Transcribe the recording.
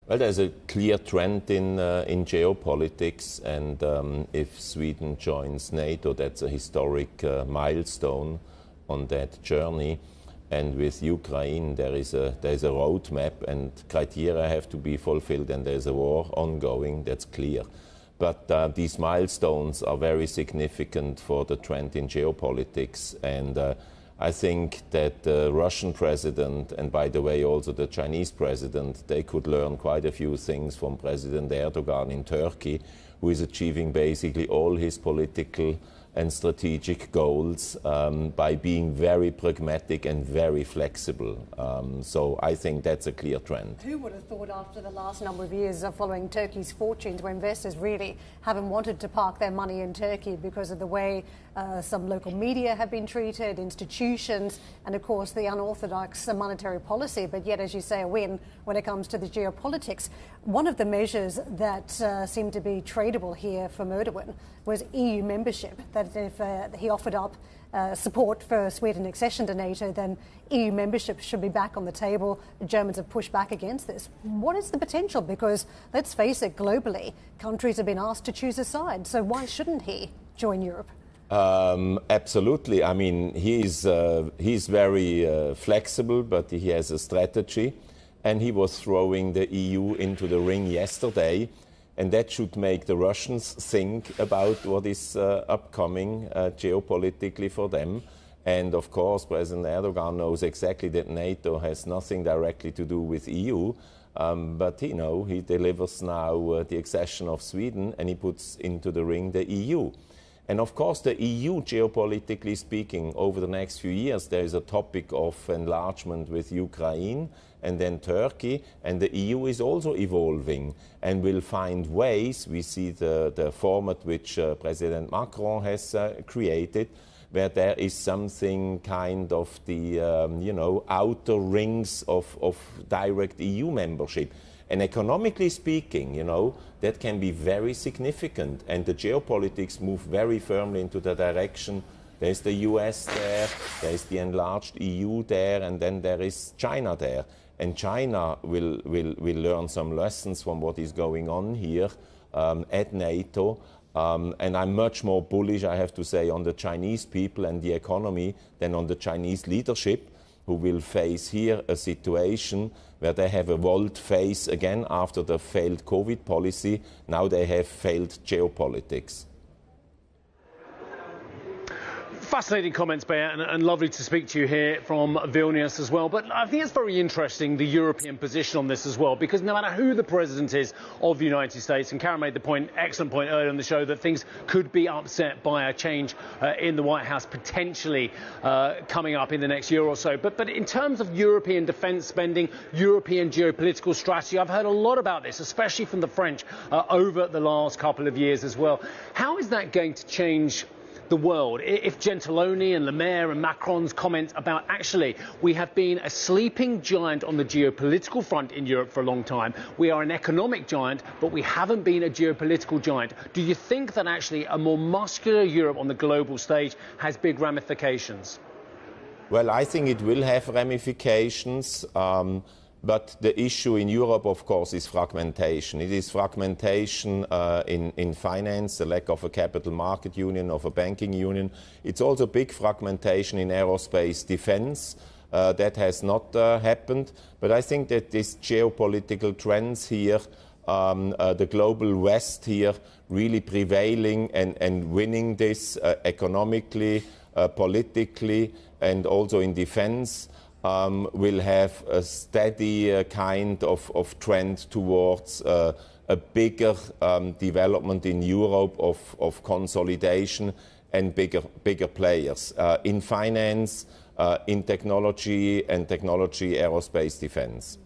Well, there's a clear trend in geopolitics, and if Sweden joins NATO, that's a historic milestone on that journey. And with Ukraine, there's a roadmap, and criteria have to be fulfilled, and there's a war ongoing. That's clear. But these milestones are very significant for the trend in geopolitics, and I think that the Russian president, and by the way also the Chinese president, they could learn quite a few things from President Erdogan in Turkey, who is achieving basically all his political and strategic goals by being very pragmatic and very flexible. So I think that's a clear trend. Who would have thought after the last number of years of following Turkey's fortunes, where investors really haven't wanted to park their money in Turkey because of the way some local media have been treated, institutions, and of course the unorthodox monetary policy, but yet, as you say, a win when it comes to the geopolitics. One of the measures that seemed to be tradable here from Erdogan was EU membership, that if he offered up support for Sweden's accession to NATO, then EU membership should be back on the table. The Germans have pushed back against this. What is the potential? Because let's face it, globally, countries have been asked to choose a side. So why shouldn't he join Europe? Absolutely. I mean, he's very flexible, but he has a strategy. And he was throwing the EU into the ring yesterday. And that should make the Russians think about what is upcoming geopolitically for them. And of course, President Erdogan knows exactly that NATO has nothing directly to do with EU. But he delivers now the accession of Sweden, and he puts into the ring the EU. And of course, the EU, geopolitically speaking, over the next few years, there is a topic of enlargement with Ukraine and then Turkey, and the EU is also evolving and will find ways. We see the format which President Macron has created, where there is something kind of the outer rings of direct EU membership. And economically speaking, that can be very significant. And the geopolitics move very firmly into the direction. There's the US there, there's the enlarged EU there, and then there is China there. And China will learn some lessons from what is going on here at NATO. And I'm much more bullish, I have to say, on the Chinese people and the economy than on the Chinese leadership, who will face here a situation where they have a volte-face again after the failed COVID policy. Now they have failed geopolitics. Fascinating comments, Bear, and lovely to speak to you here from Vilnius as well. But I think it's very interesting, the European position on this as well, because no matter who the president is of the United States, and Karen made the excellent point earlier on the show that things could be upset by a change in the White House potentially coming up in the next year or so. But in terms of European defence spending, European geopolitical strategy, I've heard a lot about this, especially from the French over the last couple of years as well. How is that going to change the world if Gentiloni and Le Maire and Macron's comment about actually we have been a sleeping giant on the geopolitical front in Europe for a long time, we are an economic giant, but we haven't been a geopolitical giant? Do you think that actually a more muscular Europe on the global stage has big ramifications? Well, I think it will have ramifications. But the issue in Europe, of course, is fragmentation. It is fragmentation in finance, the lack of a capital market union, of a banking union. It's also big fragmentation in aerospace defense. That has not happened. But I think that these geopolitical trends here, the global West here, really prevailing and winning this economically, politically, and also in defense, will have a steady kind of trend towards a bigger development in Europe of consolidation and bigger players in finance, in technology, aerospace defense.